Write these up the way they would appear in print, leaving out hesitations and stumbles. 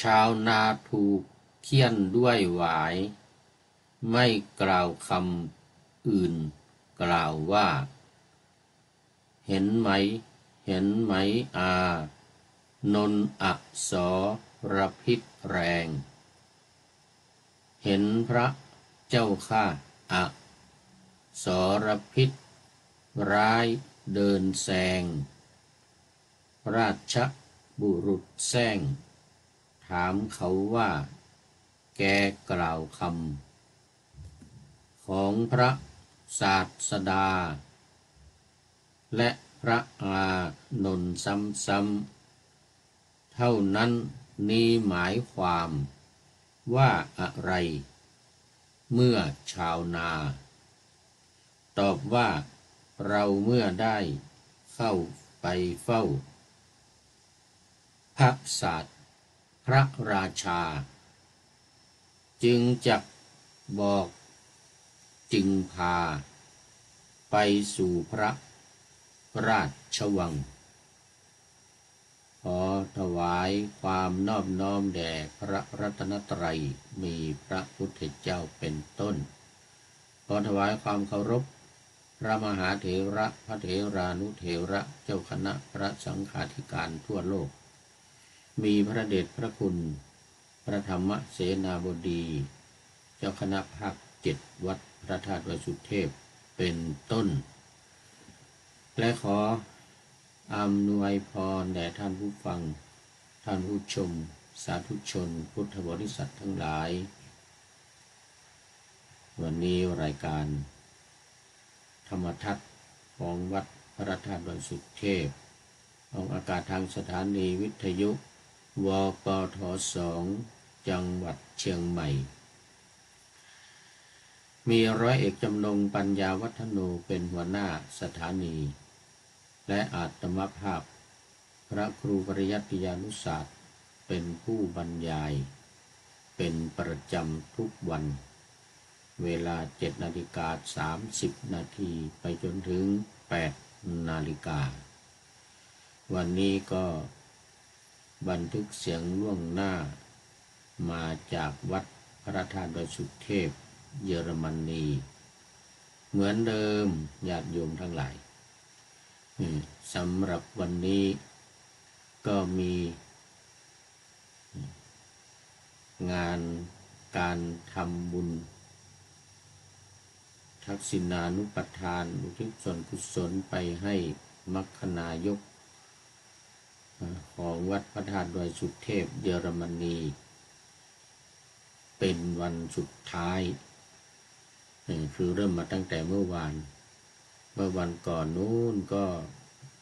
ชาวนาถูกเคี่ยนด้วยหวายไม่กล่าวคำอื่นกล่าวว่าเห็นไหมเห็นไหมนนอักษรพิษแรงเห็นพระเจ้าข้าอักษรพิษร้ายเดินแซงราชบุรุษแซงถามเขาว่าแกกล่าวคำของพระศาสดาและพระอานนท์ซ้ำๆเท่านั้นนี้หมายความว่าอะไรเมื่อชาวนาตอบว่าเราเมื่อได้เข้าไปเฝ้าพระศาสพระราชาจึงจักบอกจึงพาไปสู่พระราชวังขอถวายความนอบน้อมแด่พระรัตนตรัยมีพระพุทธเจ้าเป็นต้นขอถวายความเคารพพระมหาเถระพระเถรานุเถระเจ้าคณะพระสังฆาธิการทั่วโลกมีพระเดชพระคุณพระธรรมเสนาบดีเจ้าคณะภาค7วัดพระธาตุวสุเทพเป็นต้นและขออำนวยพรแด่ท่านผู้ฟังท่านผู้ชมสาธุชนพุทธบริษัททั้งหลายวันนี้รายการธรรมทัศน์ของวัดพระธาตุวสุเทพออกอากาศทางสถานีวิทยุวปท2จังหวัดเชียงใหม่มีร้อยเอกจำนงปัญญาวัฒโนเป็นหัวหน้าสถานีและอาตมภาพพระครูปริยัติยานุศาสตร์เป็นผู้บรรยายเป็นประจำทุกวันเวลา7:30 นาทีไปจนถึง8 นาฬิกาวันนี้ก็บันทึกเสียงล่วงหน้ามาจากวัดพระธาตุวสุเทพเยอรมนีเหมือนเดิมญาติโยมทั้งหลายสำหรับวันนี้ก็มีงานการทำบุญทักษิณานุปทานอุทิศส่วนกุศลไปให้มัคคณายกของวัดพระธาตุดอยสุเทพเยอรมนีเป็นวันสุดท้ายคือเริ่มมาตั้งแต่เมื่อวันก่อนนู้นก็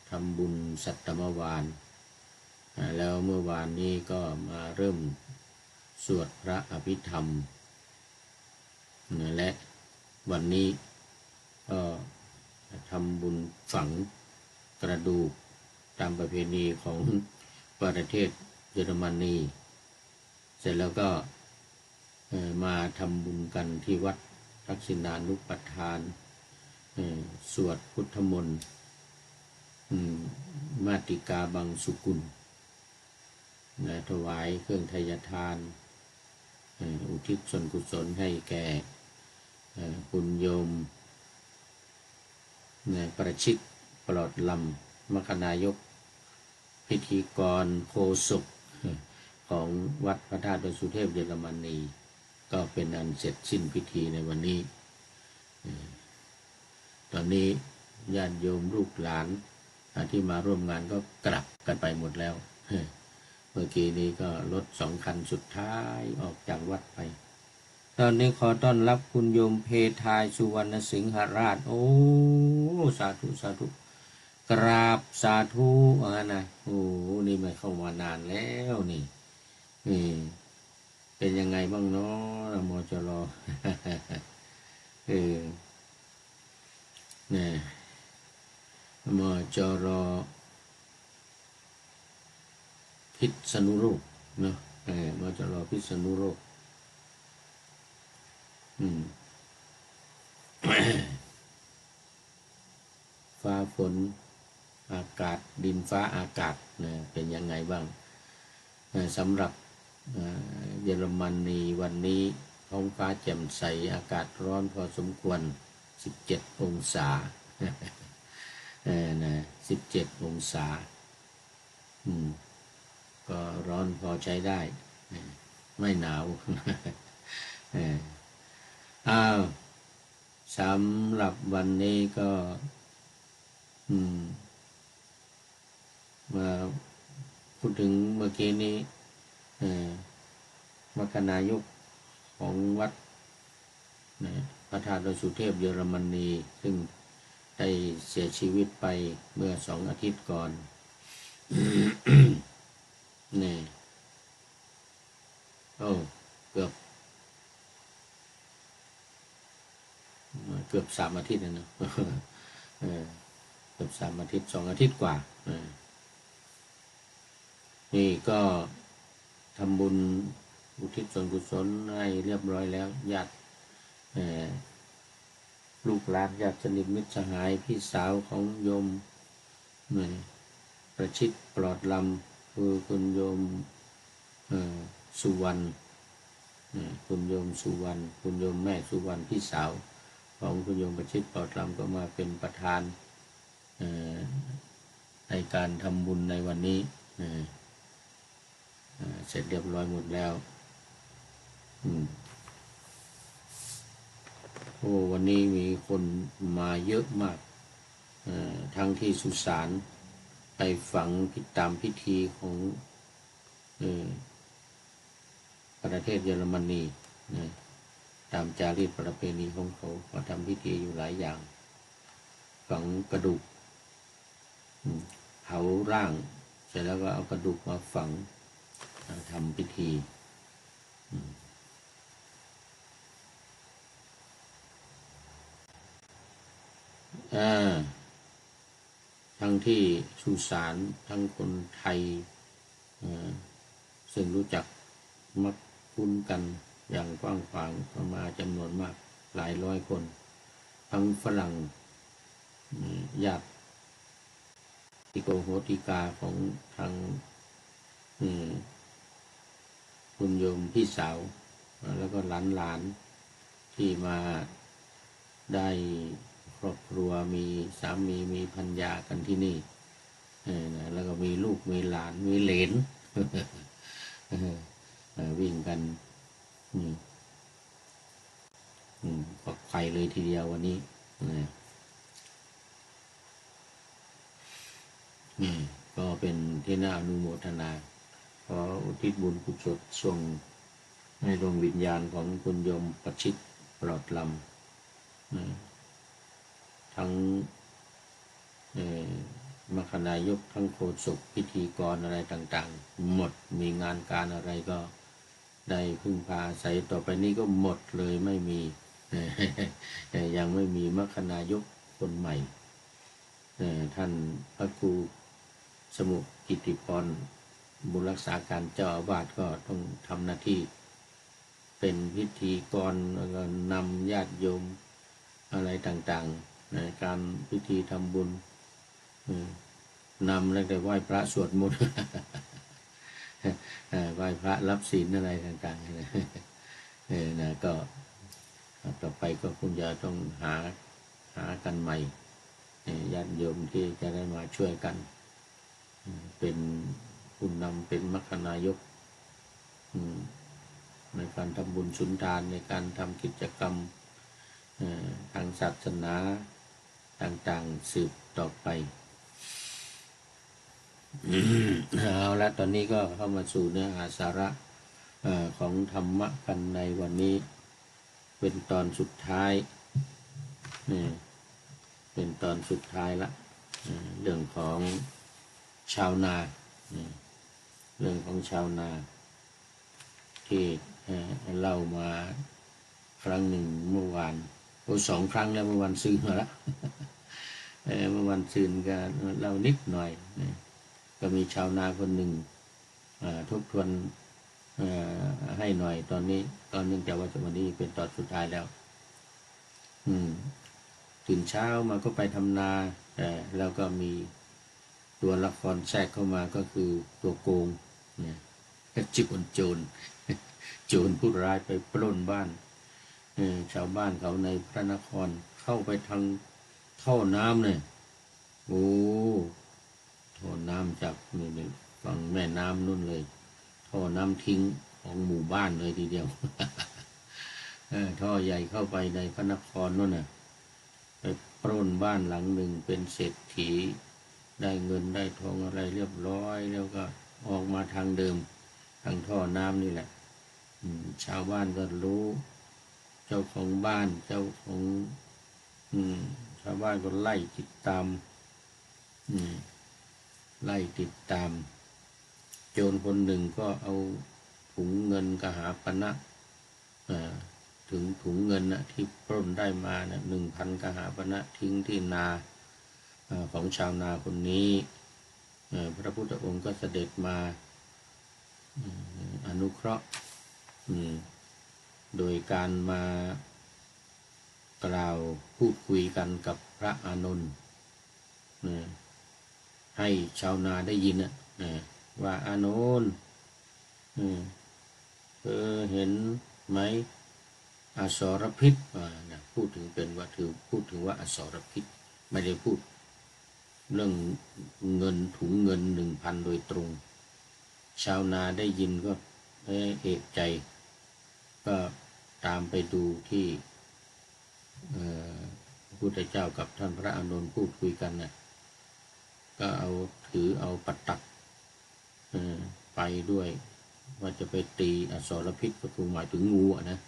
ทำบุญสัตตมวานแล้วเมื่อวานนี้ก็มาเริ่มสวดพระอภิธรรมและวันนี้ก็ทำบุญฝังกระดูกตามประเพณีของประเทศเยอรมนีเสร็จแล้วก็มาทำบุญกันที่วัดทักษิณานุปทานสวดพุทธมนต์มาติกาบังสุกุลถวายเครื่องทายทานอุทิศส่วนกุศลให้แก่คุณโยมประชิตปลอดลำมัคคณายกพิธีกรโฆษกของวัดพระธาตุดอยสุเทพเยอรมนีก็เป็นอันเสร็จสิ้นพิธีในวันนี้ตอนนี้ญาติโยมลูกหลานที่มาร่วมงานก็กลับกันไปหมดแล้วเมื่อกี้นี้ก็รถ2 คันสุดท้ายออกจากวัดไปตอนนี้ขอต้อนรับคุณโยมเพทายสุวรรณสิงหราชโอ้สาธุสาธุกราบสาธุนะโอ้นี่ไม่เข้ามานานแล้วนี่เป็นยังไงบ้างเนาะมจรเนี่ยมจรพิษณุโลกเนาะมจรพิษณุโลกฟ้าฝนอากาศดินฟ้าอากาศเป็นยังไงบ้างสำหรับ เยอรมนีวันนี้ท้องฟ้าแจ่มใสอากาศร้อนพอสมควร17องศานะ17องศาก็ร้อนพอใช้ได้ไม่หนาวอ้าวสำหรับวันนี้ก็มาพูดถึงเมื่อกี้นี้มรคนายกของวัดพระธาตุดอยสุเทพเยอรมนีซึ่งได้เสียชีวิตไปเมื่อ2 อาทิตย์ก่อนนี่เกือบ3 อาทิตย์แล้วเนาะเกือบ3 อาทิตย์2 อาทิตย์กว่านี่ก็ทำบุญอุทิศส่วนกุศลให้เรียบร้อยแล้วญาติลูกหลานญาติสนิทมิตรสหายพี่สาวของโยมประชิตปลอดลำคือคุณโยมสุวรรณคุณโยมสุวรรณคุณโยมแม่สุวรรณพี่สาวของคุณโยมประชิตปลอดลำก็มาเป็นประธานในการทำบุญในวันนี้เสร็จเรียบร้อยหมดแล้ววันนี้มีคนมาเยอะมากทั้งที่สุสานไปฝังตามพิธีของประเทศเยอรมนีตามจารีตประเพณีของเขาทำพิธีอยู่หลายอย่างฝังกระดูกเผาร่างเสร็จแล้วก็เอากระดูกมาฝังทำพิธีทั้งที่สุสานทั้งคนไทยซึ่งรู้จักมักคุ้นกันอย่างกว้างขวางมาจำนวนมากหลายร้อยคนทั้งฝรั่งญาติติโกโหติกาของทางคุณโยมพี่สาวแล้วก็หลานที่มาได้ครอบครัวมีสามีมีภรรยากันที่นี่แล้วก็มีลูกมีหลานมีเหลนวิ่งกันฝักไฟเลยทีเดียววันนี้ก็เป็นที่น่าอนุโมทนาขออุทิศบุญกุศลส่งให้ดวงวิญญาณของคุณโยมประชิตปลอดลำทั้งมรคนายกทั้งโฆษกพิธีกรอะไรต่างๆหมดมีงานการอะไรก็ได้พึ่งพาอาศัยต่อไปนี้ก็หมดเลยไม่มียังไม่มีมรคนายกคนใหม่ท่านพระครูสมุกิติพรบุญรักษาการเจ้าอาวาสก็ต้องทำหน้าที่เป็นพิธีกรแล้วก็นำญาติโยมอะไรต่างๆในการพิธีทำบุญนำแล้วแต่ไหว้พระสวดมนต์ไหว้พระรับศีลอะไรต่างๆนะก็ต่อไปก็คงจะต้องหากันใหม่ญาติโยมที่จะได้มาช่วยกันเป็นผู้นำเป็นมรคนายกในการทำบุญสุนทานในการทำกิจกรรมทางศาสนาต่างๆสืบต่อไปเอาละตอนนี้ก็เข้ามาสู่เนื้อหาสาระของธรรมะกันในวันนี้เป็นตอนสุดท้ายเป็นตอนสุดท้ายละเรื่องของชาวนาเรื่องของชาวนาที่เล่ามาครั้งหนึ่งเมื่อวาน2 ครั้งแล้วเมื่อวันซืนมาละเมื่อวันซืนก็เล่านิดหน่อยก็มีชาวนาคนหนึ่งทบทวนให้หน่อยตอนนี้ตอนเนื่องจากว่าวันนี้เป็นตอนสุดท้ายแล้วตื่นเช้ามาก็ไปทำนาแล้วก็มีตัวละครแทรกเข้ามาก็คือตัวโกงเนี่ย โจรผู้ร้ายไปปล้นบ้านชาวบ้านเขาในพระนครเข้าไปทางท่อน้ำเนี่ยโอ้ท่อน้ำจากนี่ฝั่งแม่น้ำนู่นเลยท่อน้ำทิ้งของหมู่บ้านเลยทีเดียวท่อใหญ่เข้าไปในพระนครนู่นน่ะไปปล้นบ้านหลังหนึ่งเป็นเศรษฐีได้เงินได้ทองอะไรเรียบร้อยแล้วก็ออกมาทางเดิมทางท่อน้ำนี่แหละชาวบ้านก็รู้เจ้าของบ้านเจ้าของชาวบ้านก็ไล่ติดตามไล่ติดตามโจรคนหนึ่งก็เอาถุงเงินกหาปณะถึงถุงเงินที่ปล้นได้มา1,000 กหาปณะทิ้งที่นาของชาวนาคนนี้พระพุทธองค์ก็เสด็จมาอนุเคราะห์โดยการมากล่าวพูดคุยกันกับพระอานนท์ให้ชาวนาได้ยินว่าอานนท์เห็นไหมอสรพิษพูดถึงเป็นว่าพูดถึงว่าอสรพิษไม่ได้พูดเรื่องเงินถุงเงิน 1,000 โดยตรงชาวนาได้ยินก็เอกใจก็ตามไปดูที่พระพุทธเจ้ากับท่านพระอานนท์พูดคุยกันก็เอาปัตตักไปด้วยว่าจะไปตีอสรพิษก็คือหมายถึงงูนะ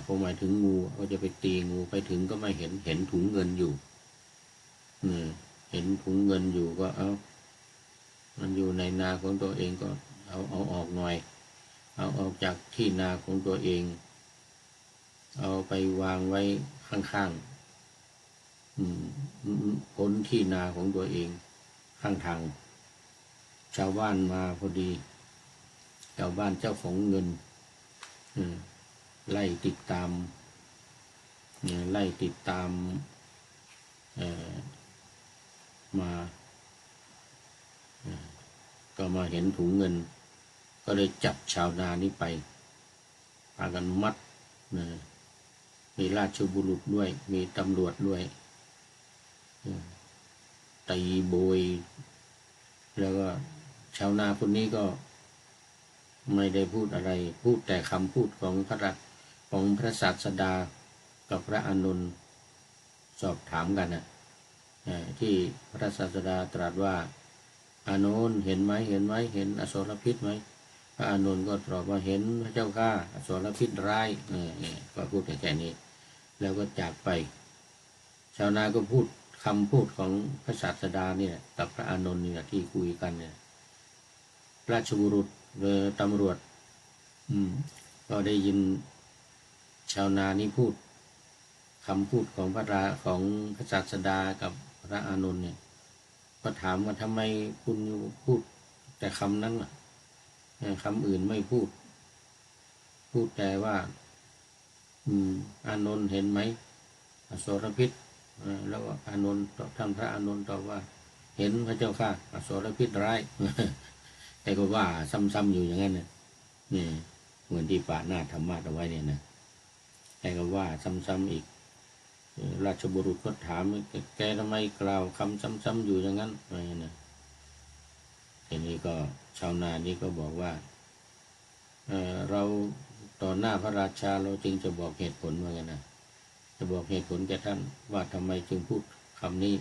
พอหมายถึงงูก็จะไปตีงูไปถึงก็ไม่เห็นถุงเงินอยู่เห็นถุงเงินอยู่ก็มันอยู่ในนาของตัวเองก็เอาออกหน่อยเอาออกจากที่นาของตัวเองเอาไปวางไว้ข้างๆพ้นที่นาของตัวเองข้างทางชาวบ้านมาพอดีชาวบ้านเจ้าของเงินไล่ติดตามมาก็มาเห็นถุงเงินก็เลยจับชาวนานี้ไปพากันมัดมีราชบุรุษด้วยมีตำรวจด้วยตีโบยแล้วก็ชาวนาคนนี้ก็ไม่ได้พูดอะไรพูดแต่คำพูดของพระศาสดากับพระอานนท์สอบถามกันที่พระศาสดาตรัสว่าอานนท์เห็นไหมเห็นอสรพิษไหมพระอานนท์ก็ตอบว่าเห็นพระเจ้าข้าอสรพิษร้ายก็พูดแค่นี้แล้วก็จากไปชาวนาก็พูดคำพูดของพระศาสดาเนี่ยกับพระอานนท์เนี่ยที่คุยกันเนี่ยราชบุรุษตำรวจก็ได้ยินชาวนานี้พูดคำพูดของพระศาสดากับพระอานนท์เนี่ยก็ถามว่าทำไมคุณพูดแต่คำนั้นคำอื่นไม่พูดแต่ว่าอานนท์เห็นไหมอสรพิษแล้วอานนท์ท่านพระอานนท์ตอบว่าเห็นพระเจ้าค่ะอสรพิษร้ายแต่ก็ว่าซ้ำๆอยู่อย่างนั้นนี่เหมือนที่ปาหน้าธรรมะเอาไว้เนี่ยนะแต่ก็ว่าซ้ำๆอีกราชบุรุษก็ถามแกทำไมกล่าวคำซ้ำๆอยู่อย่างนั้นอะไรนะทีนี้ก็ชาวนานี้ก็บอกว่าเราต่อหน้าพระราชาเราจึงจะบอกเหตุผลว่าไงนะจะบอกเหตุผลแก่ท่านว่าทำไมจึงพูดคำนี้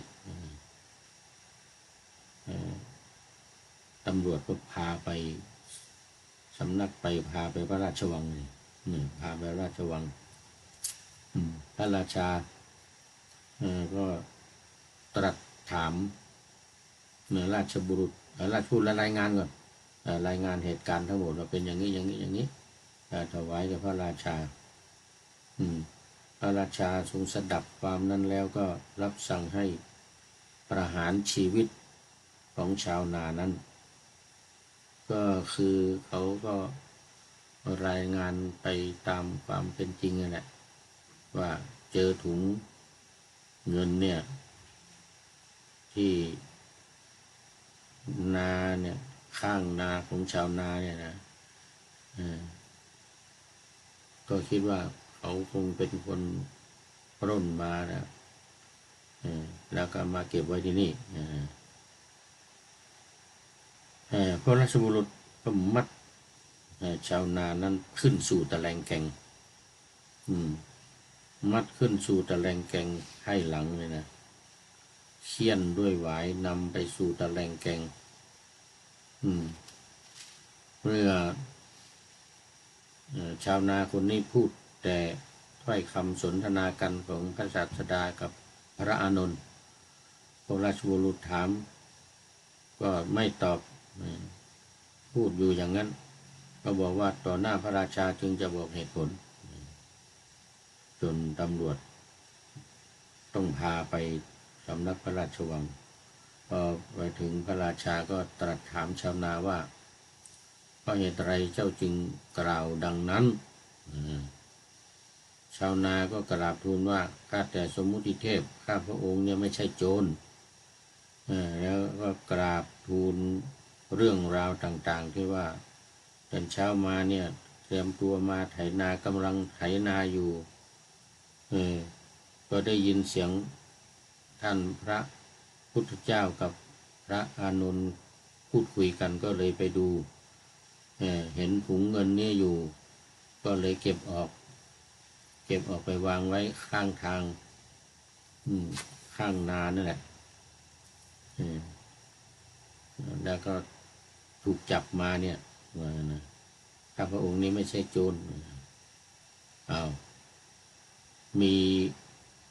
ตำรวจก็พาไปสำนักพาไปพระราชวังเลยพาไปราชวังพระราชาก็ตรัสถามราชบุรุษราชพูดรายงานก่อนรายงานเหตุการณ์ทั้งหมดว่าเป็นอย่างนี้ถวายกับพระราชาพระราชาทรงสดับความนั้นแล้วก็รับสั่งให้ประหารชีวิตของชาวนานั้นก็คือเขาก็รายงานไปตามความเป็นจริงนั่นแหละว่าเจอถุงเงินเนี่ยที่นาเนี่ยข้างนาของชาวนาเนี่ยนะ ก็คิดว่าเขาคงเป็นคนปล้นมานะแล้วก็มาเก็บไว้ที่นี่พระราชบุรุษก็มัดชาวนานั้นขึ้นสู่ตะแลงแกงมัดขึ้นสู่ตะแลงแกงให้หลังเลยนะเคี่ยนด้วยหวายนำไปสู่ตะแลงแกงเมื่อชาวนาคนนี้พูดแต่ถ้อยคำสนทนากันของพระศาสดากับพระอานนท์พระราชบุรุษถามก็ไม่ตอบพูดอยู่อย่างนั้นก็บอกว่าต่อหน้าพระราชาจึงจะบอกเหตุผลจนตำรวจต้องพาไปสำนักพระราชวังพอไปถึงพระราชาก็ตรัสถามชาวนาว่าเพราะเหตุไรเจ้าจึงกล่าวดังนั้นชาวนาก็กราบทูลว่าข้าแต่สมมุติเทพข้าพระองค์เนี่ยไม่ใช่โจรแล้วก็กราบทูลเรื่องราวต่างๆที่ว่าตอนเช้ามาเนี่ยเตรียมตัวมาไถนากำลังไถนาอยู่ก็ได้ยินเสียงท่านพระพุทธเจ้ากับพระอานนท์พูดคุยกันก็เลยไปดูเห็นถุงเงินนี่อยู่ก็เลยเก็บออกไปวางไว้ข้างทางข้างนานั่นแหละแล้วก็ถูกจับมาเนี่ยว่านะข้าพระองค์นี้ไม่ใช่โจรมี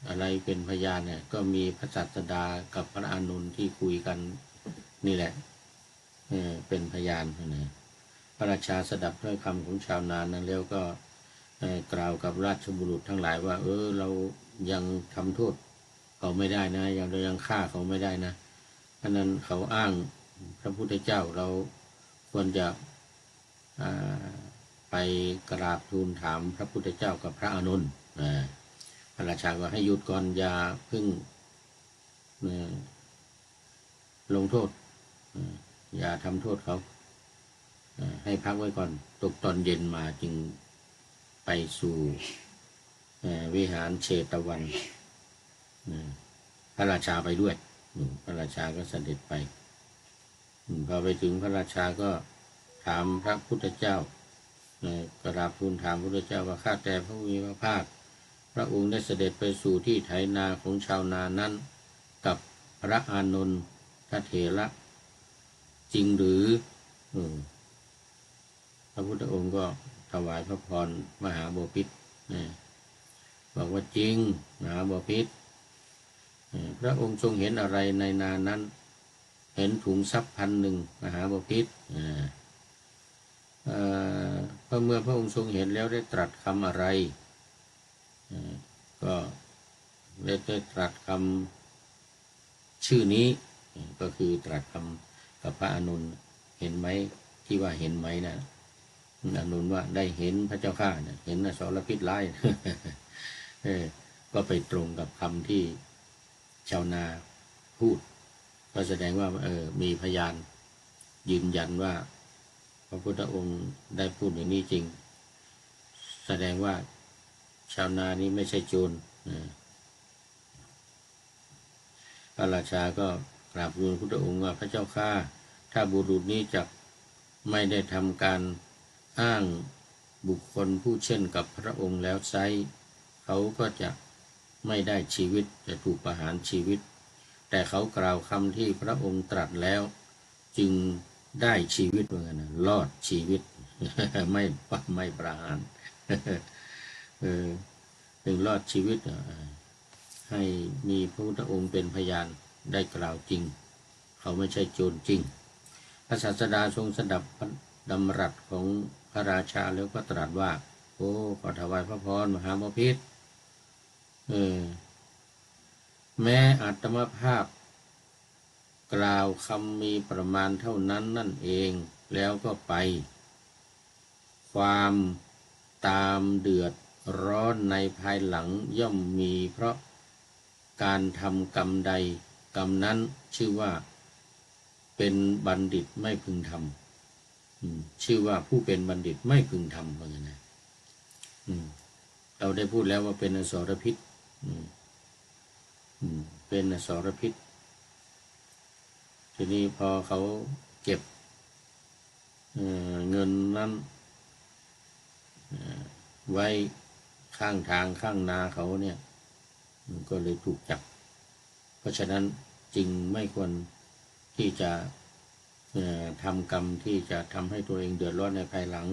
อะไรเป็นพยานเนี่ยก็มีพระศาสดากับพระอานนท์ที่คุยกันนี่แหละเป็นพยานนะพระราชาสดับถ้อยคำของชาวนานั้นแล้วก็กล่าวกับราชบุรุษทั้งหลายว่าเรายังทำโทษเขาไม่ได้นะเรายังฆ่าเขาไม่ได้นะเพราะนั้นเขาอ้างพระพุทธเจ้าเราควรจะไปกราบทูลถามพระพุทธเจ้ากับพระอานนท์พระราชาก็ให้หยุดก่อนอย่าเพิ่งลงโทษอย่าทำโทษเขาให้พักไว้ก่อนตกตอนเย็นมาจึงไปสู่วิหารเชตวันพระราชาไปด้วยพระราชาก็เสด็จไปพอไปถึงพระราชาก็ถามพระพุทธเจ้ากราบทูลถามพระพุทธเจ้าว่าข้าแต่พระผู้มีพระภาคพระองค์ได้เสด็จไปสู่ที่ไถนาของชาวนานั้นกับพระอานนท์พระเถระจริงหรือพระพุทธองค์ก็ถวายพระพรมหาบพิตรบอกว่าจริงมหาบพิตรพระองค์ทรงเห็นอะไรในนานั้นเห็นถุงทรัพย์1,000มหาบพิตรเมื่อพระองค์ทรงเห็นแล้วได้ตรัสคำอะไรก็ได้ตรัสคำชื่อนี้ก็คือตรัสคำกับพระอานนท์เห็นไหมที่ว่าเห็นไหมนะอานนท์ว่าได้เห็นพระเจ้าข้าเห็นอสรพิษร้ายก็ไปตรงกับคำที่ชาวนาพูดก็แสดงว่ามีพยานยืนยันว่าพระพุทธองค์ได้พูดอย่างนี้จริงแสดงว่าชาวนานี้ไม่ใช่โจรพระราชาก็กราบทูลพระพุทธองค์ว่าพระเจ้าข้าถ้าบุรุษนี้จะไม่ได้ทำการอ้างบุคคลผู้เช่นกับพระองค์แล้วไซเขาก็จะไม่ได้ชีวิตจะถูกประหารชีวิตแต่เขากล่าวคำที่พระองค์ตรัสแล้วจึงได้ชีวิตเหมือนกันรอดชีวิต ไม่ประหารถึงรอดชีวิตให้มีพระพุทธองค์เป็นพยานได้กล่าวจริงเขาไม่ใช่โจรจริงพระศาสดาทรงสดับดำรัสของพระราชาแล้วก็ตรัสว่าขอถวายพระพรมหาบพิตรแม้อาตมาภาพกล่าวคำมีประมาณเท่านั้นนั่นเองแล้วก็ไปความตามเดือดร้อนในภายหลังย่อมมีเพราะการทำกรรมใดกรรมนั้นชื่อว่าเป็นบัณฑิตไม่พึงท ชื่อว่าผู้เป็นบัณฑิตไม่พึงทำว่าอย่างนั้นเราได้พูดแล้วว่าเป็นอสรพิษเป็นอสรพิษทีนี้พอเขาเก็บเงินนั้นไว้ข้างทางข้างนาเขาเนี่ยก็เลยถูกจับเพราะฉะนั้นจึงไม่ควรที่จะทำกรรมที่จะทำให้ตัวเองเดือดร้อนในภายหลัง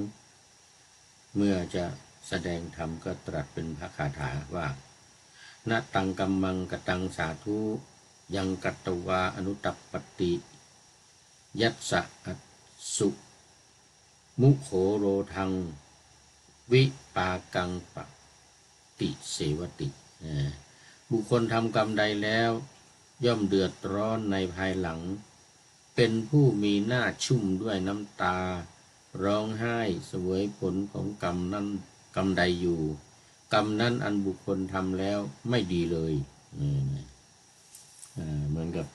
เมื่อจะแสดงธรรมก็ตรัสเป็นพระคาถาว่าณตังกัมมังกตังสาธุยังกัตตวาอนุตัปปติยัสสะอัสสุมุโขโรทังวิปากังปติเสวติบุคคลทำกรรมใดแล้วย่อมเดือดร้อนในภายหลังเป็นผู้มีหน้าชุ่มด้วยน้ำตาร้องไห้เสวยผลของกรรมนั้นกรรมใดอยู่กรรมนั้นอันบุคคลทำแล้วไม่ดีเลยเหมือนกับ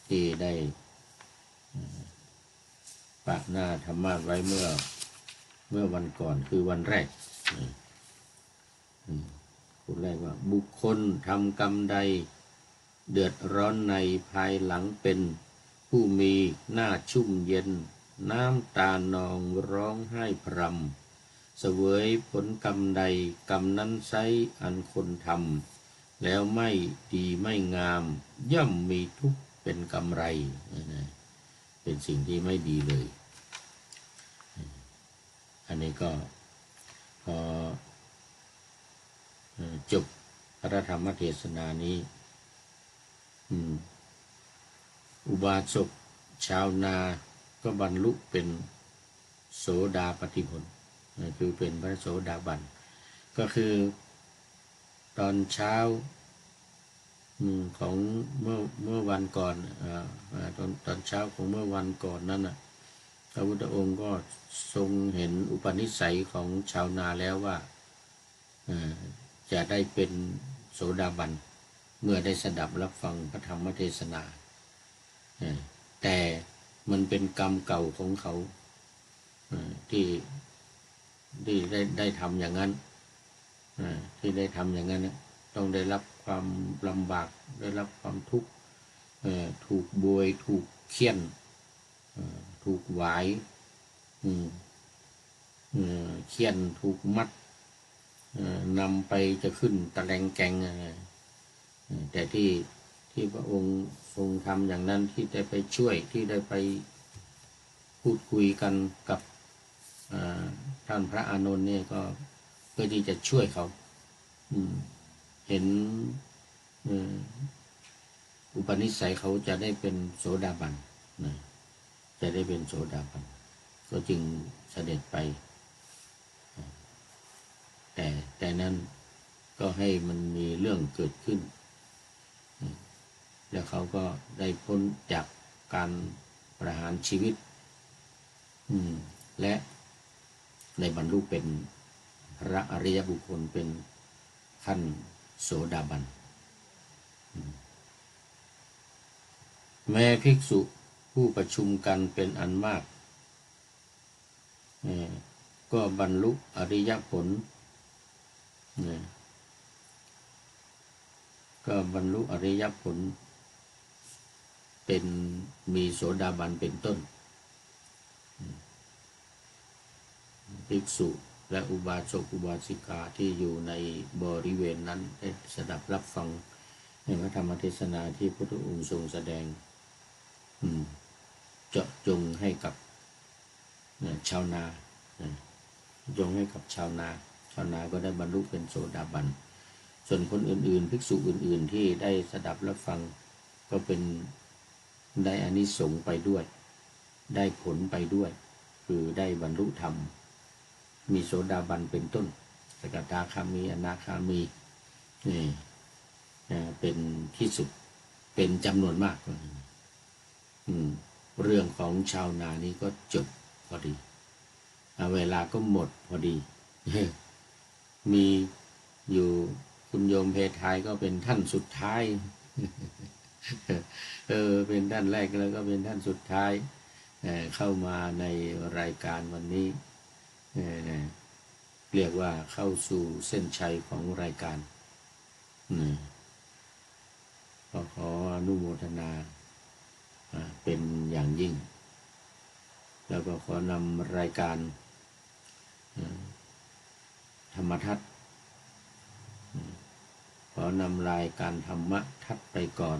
ที่ได้ปะหน้าธรรมะไว้เมื่อวันก่อนคือวันแรกพูดแรกว่าบุคคลทำกรรมใดเดือดร้อนในภายหลังเป็นผู้มีหน้าชุ่มเย็นน้ำตานองร้องไห้พรำเสวยผลกรรมใดกรรมนั้นไซร้อันคนทำแล้วไม่ดีไม่งามย่อมมีทุกข์เป็นกำไรเป็นสิ่งที่ไม่ดีเลยอันนี้ก็พอจบพระธรรมเทศนานี้อุบาสกชาวนาก็บรรลุเป็นโสดาปัตติผลคือเป็นพระโสดาบันก็คือตอนเช้าของเมื่อวันก่อนตอนเช้าของเมื่อวันก่อนนั้นพระพุทธองค์ก็ทรงเห็นอุปนิสัยของชาวนาแล้วว่าจะได้เป็นโสดาบันเมื่อได้สดับรับฟังพระธรรมเทศนาแต่มันเป็นกรรมเก่าของเขาที่ได้ทำอย่างนั้นที่ได้ทำอย่างนั้นต้องได้รับความลำบากได้รับความทุกข์ถูกบวยถูกเฆี่ยนถูกหวายเฆี่ยนถูกมัดนำไปจะขึ้นตะแลงแกงแต่ที่พระองค์ทรงทำอย่างนั้นที่ได้ไปช่วยที่ได้ไปพูดคุยกันกับท่านพระอานนท์เนี่ยก็เพื่อที่จะช่วยเขาเห็นอุปนิสัยเขาจะได้เป็นโสดาบันจะได้เป็นโสดาบันก็จึงเสด็จไปแต่นั้นก็ให้มันมีเรื่องเกิดขึ้นแล้วเขาก็ได้พ้นจากการประหารชีวิตและในบรรลุเป็นพระอริยบุคคลเป็นขั้นโสดาบันแม้ภิกษุผู้ประชุมกันเป็นอันมากก็บรรลุอริยผลก็บรรลุอริยผลเป็นมีโสดาบันเป็นต้นภิกษุและอุบาสกอุบาสิกาที่อยู่ในบริเวณนั้นได้สดับรับฟังในพระธรรมเทศนาที่พระพุทธองค์ทรงแสดงเจาะจงให้กับชาวนาจงให้กับชาวนาก็ได้บรรลุเป็นโสดาบันส่วนคนอื่นๆภิกษุอื่นๆที่ได้สดับรับฟังก็เป็นได้อานิสงส์ไปด้วยได้ผลไปด้วยคือได้บรรลุธรรมมีโสดาบันเป็นต้นสกทาคามีอนาคามีเป็นที่สุดเป็นจำนวนมากเรื่องของชาวนานี้ก็จบพอดีเวลาก็หมดพอดีมีอยู่คุณโยมเพทายก็เป็นท่านสุดท้ายเป็นท่านแรกแล้วก็เป็นท่านสุดท้าย เข้ามาในรายการวันนี้เรียกว่าเข้าสู่เส้นชัยของรายการก็ขออนุโมทนาเป็นอย่างยิ่งแล้วก็ขอนำรายการธรรมทัศน์ขอนำรายการธรรมทัศน์ไปก่อน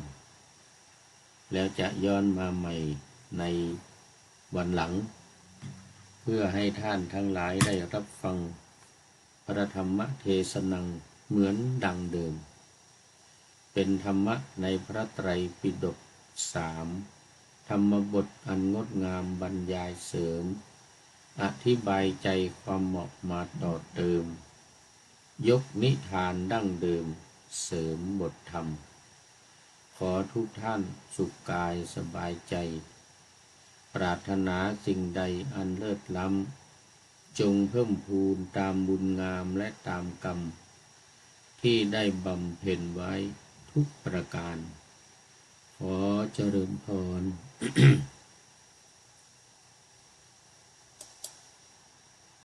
แล้วจะย้อนมาใหม่ในวันหลังเพื่อให้ท่านทั้งหลายได้รับฟังพระธรรมเทศนังเหมือนดังเดิมเป็นธรรมะในพระไตรปิฎก3ธรรมบทอันงดงามบรรยายเสริมอธิบายใจความเหมาะมาต่อเติมยกนิทานดั้งเดิมเสริมบทธรรมขอทุกท่านสุขกายสบายใจปรารถนาสิ่งใดอันเลิศล้ำจงเพิ่มพูนตามบุญงามและตามกรรมที่ได้บำเพ็ญไว้ทุกประการขอเจริญพร